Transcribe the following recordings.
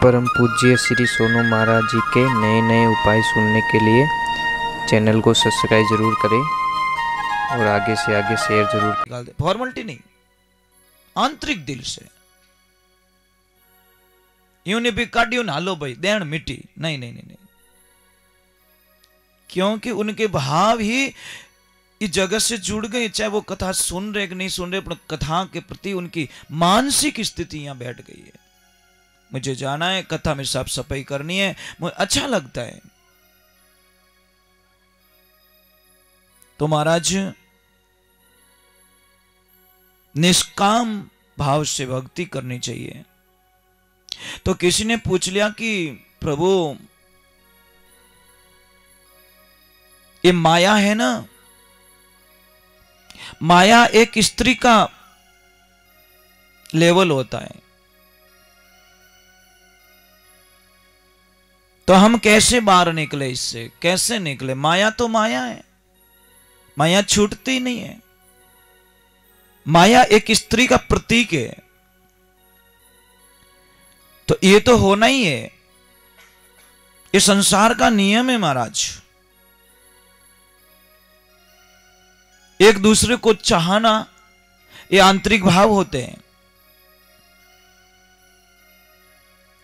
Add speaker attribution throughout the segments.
Speaker 1: परम पूज्य श्री सोनू महाराज जी के नए नए उपाय सुनने के लिए चैनल को सब्सक्राइब जरूर करें और आगे से आगे शेयर जरूर
Speaker 2: निकाल दे। फॉर्मेलिटी नहीं, आंतरिक दिल से यूं नहीं भी काटियो ना लो भाई देन मिट्टी, नहीं नहीं नहीं नहीं, क्योंकि उनके भाव ही इस जगत से जुड़ गए। चाहे वो कथा सुन रहे कि नहीं सुन रहे, पर कथा के प्रति उनकी मानसिक स्थिति यहां बैठ गई है। मुझे जाना है, कथा में साफ सफाई करनी है, मुझे अच्छा लगता है। तो महाराज निष्काम भाव से भक्ति करनी चाहिए। तो किसी ने पूछ लिया कि प्रभु ये माया है ना, माया एक स्त्री का लेवल होता है, तो हम कैसे बाहर निकले इससे, कैसे निकले? माया तो माया है, माया छूटती नहीं है। माया एक स्त्री का प्रतीक है, तो ये तो होना ही है, ये संसार का नियम है महाराज। एक दूसरे को चाहना ये आंतरिक भाव होते हैं,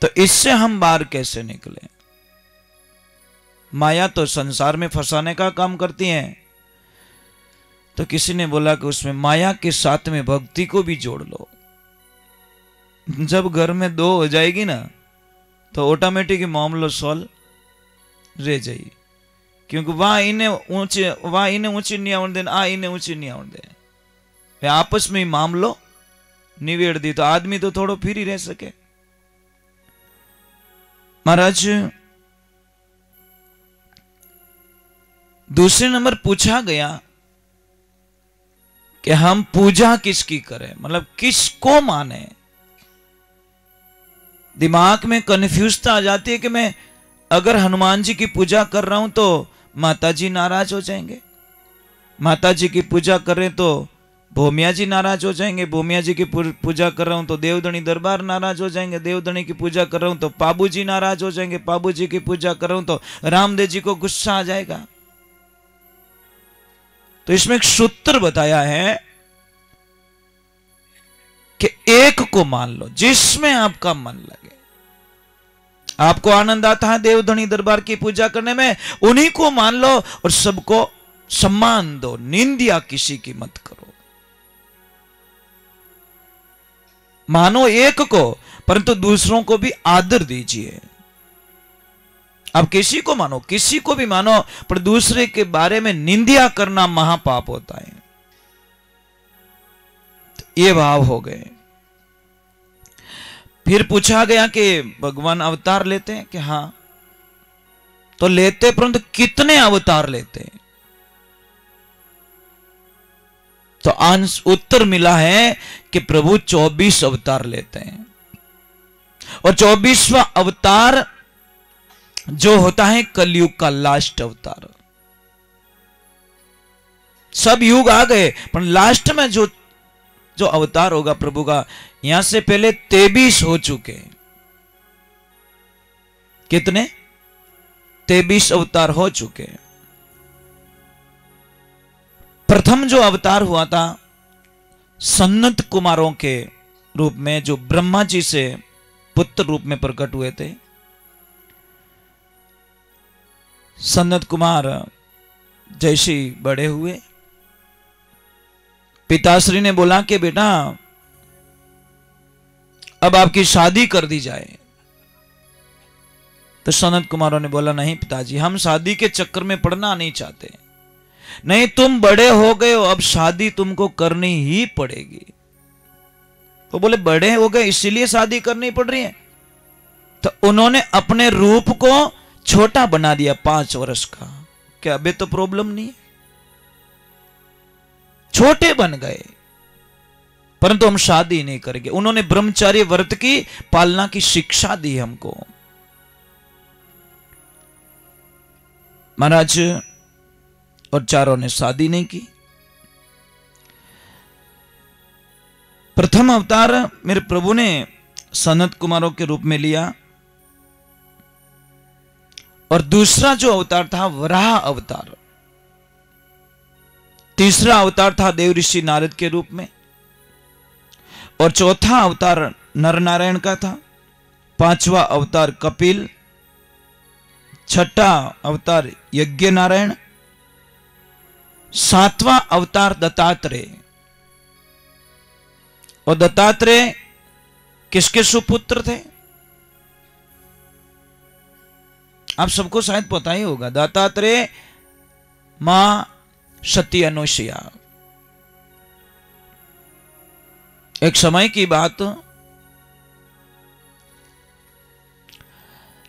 Speaker 2: तो इससे हम बाहर कैसे निकले? माया तो संसार में फंसाने का काम करती है। तो किसी ने बोला कि उसमें माया के साथ में भक्ति को भी जोड़ लो। जब घर में दो हो जाएगी ना, तो ऑटोमेटिक मामलो सॉल्व रह जाएगी, क्योंकि वहां इन्हें ऊंची नहीं आवन दे, आ इन्हें ऊंची नहीं आवन दे, आपस में ही मामलो निवेड़ दी, तो आदमी तो थोड़ो फिर ही रह सके। महाराज दूसरे नंबर पूछा गया कि हम पूजा किसकी करें, मतलब किसको माने। दिमाग में कन्फ्यूजता आ जाती है कि मैं अगर हनुमान जी की पूजा कर रहा हूं तो माता जी नाराज हो जाएंगे, माता जी की पूजा कर रहे तो भूमिया जी नाराज हो जाएंगे, भूमिया जी की पूजा कर रहा हूं तो देवधनी दरबार नाराज हो जाएंगे, देवधनी की पूजा कर रहा हूं तो पाबू जी नाराज हो जाएंगे, पाबू जी की पूजा कर रहा हूं तो रामदेव जी को गुस्सा आ जाएगा। तो इसमें एक सूत्र बताया है कि एक को मान लो जिसमें आपका मन लगे। आपको आनंद आता है देवधनी दरबार की पूजा करने में, उन्हीं को मान लो और सबको सम्मान दो, निंदा किसी की मत करो। मानो एक को, परंतु दूसरों को भी आदर दीजिए। आप किसी को मानो, किसी को भी मानो, पर दूसरे के बारे में निंदा करना महापाप होता है। तो ये भाव हो गए। फिर पूछा गया कि भगवान अवतार लेते हैं कि हाँ, तो लेते, परंतु कितने अवतार लेते हैं? तो उत्तर मिला है कि प्रभु 24 अवतार लेते हैं, और 24वां अवतार जो होता है कलयुग का लास्ट अवतार। सब युग आ गए, पर लास्ट में जो अवतार होगा प्रभु का, यहां से पहले 23 हो चुके। कितने? 23 अवतार हो चुके। प्रथम जो अवतार हुआ था सनत कुमारों के रूप में, जो ब्रह्मा जी से पुत्र रूप में प्रकट हुए थे। सनत कुमार जैसे ही बड़े हुए, पिताश्री ने बोला कि बेटा अब आपकी शादी कर दी जाए। तो सनत कुमारों ने बोला नहीं पिताजी, हम शादी के चक्कर में पड़ना नहीं चाहते। नहीं, तुम बड़े हो गए हो, अब शादी तुमको करनी ही पड़ेगी। तो बोले बड़े हो गए इसीलिए शादी करनी पड़ रही है। तो उन्होंने अपने रूप को छोटा बना दिया, 5 वर्ष का। क्या अबे तो प्रॉब्लम नहीं है, छोटे बन गए, परंतु हम शादी नहीं करेंगे। उन्होंने ब्रह्मचार्य व्रत की पालना की शिक्षा दी हमको। महाराज और चारों ने शादी नहीं की। प्रथम अवतार मेरे प्रभु ने सनत कुमारों के रूप में लिया, और दूसरा जो अवतार था वराह अवतार, तीसरा अवतार था देव ऋषि नारद के रूप में, और चौथा अवतार नर नारायण का था, पांचवा अवतार कपिल, छठा अवतार यज्ञ नारायण, सातवां अवतार दत्तात्रेय। और दत्तात्रेय किसके सुपुत्र थे? आप सबको शायद पता ही होगा, दत्तात्रेय मां सती अनुसुईया। एक समय की बात,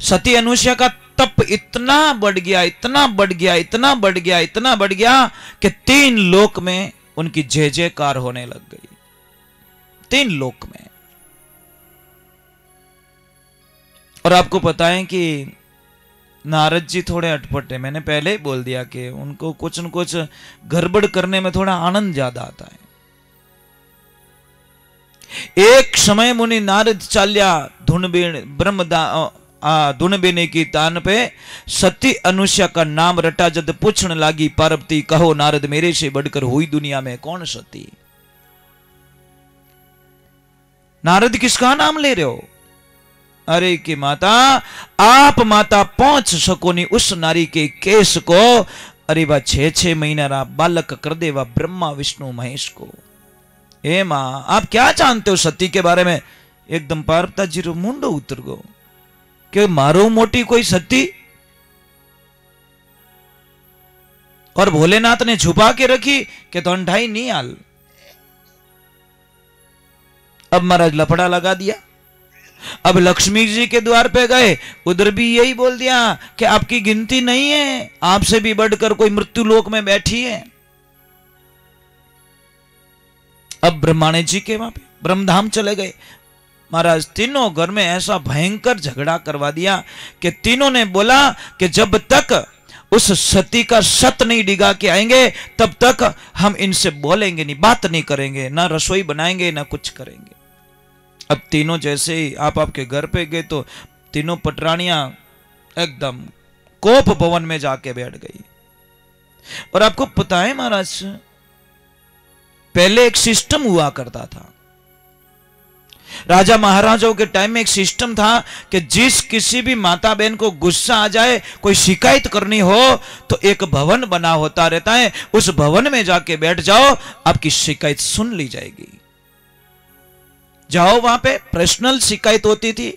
Speaker 2: सती अनुसुईया का तप इतना बढ़ गया, इतना बढ़ गया, इतना बढ़ गया, इतना बढ़ गया कि 3 लोक में उनकी जय जयकार होने लग गई। 3 लोक में। और आपको पता है कि नारद जी थोड़े अटपट है। मैंने पहले ही बोल दिया कि उनको कुछ न कुछ गड़बड़ करने में थोड़ा आनंद ज्यादा आता है। एक समय मुनि नारद चाल्या धुनबेने की तान पे, सती अनुसुईया का नाम रटा जद पूछने लागी पार्वती, कहो नारद मेरे से बढ़कर हुई दुनिया में कौन सती। नारद किसका नाम ले रहे हो? अरे कि माता, आप माता पहुंच सको नहीं उस नारी के केस को। अरे वह 6 महीना रा बालक कर दे वह ब्रह्मा विष्णु महेश को। ए मां, आप क्या जानते हो सती के बारे में? एकदम पार्वता जी रो मुंडो उतर गो कि मारो मोटी कोई सती। और भोलेनाथ ने छुपा के रखी कि तो अंढाई नहीं आल। अब महाराज लफड़ा लगा दिया। अब लक्ष्मी जी के द्वार पे गए, उधर भी यही बोल दिया कि आपकी गिनती नहीं है, आपसे भी बढ़कर कोई मृत्यु लोक में बैठी है। अब ब्रह्माणी जी के वहां पे ब्रह्मधाम चले गए। महाराज तीनों घर में ऐसा भयंकर झगड़ा करवा दिया कि तीनों ने बोला कि जब तक उस सती का सत नहीं डिगा के आएंगे तब तक हम इनसे बोलेंगे नहीं, बात नहीं करेंगे, ना रसोई बनाएंगे ना कुछ करेंगे। अब तीनों जैसे ही आप आपके घर पे गए तो तीनों पटरानियां एकदम कोप भवन में जाके बैठ गई। और आपको पता है महाराज, पहले एक सिस्टम हुआ करता था। राजा महाराजाओं के टाइम में एक सिस्टम था कि जिस किसी भी माता बहन को गुस्सा आ जाए, कोई शिकायत करनी हो, तो एक भवन बना होता रहता है, उस भवन में जाके बैठ जाओ, आपकी शिकायत सुन ली जाएगी। जाओ वहां पे पर्सनल शिकायत होती थी,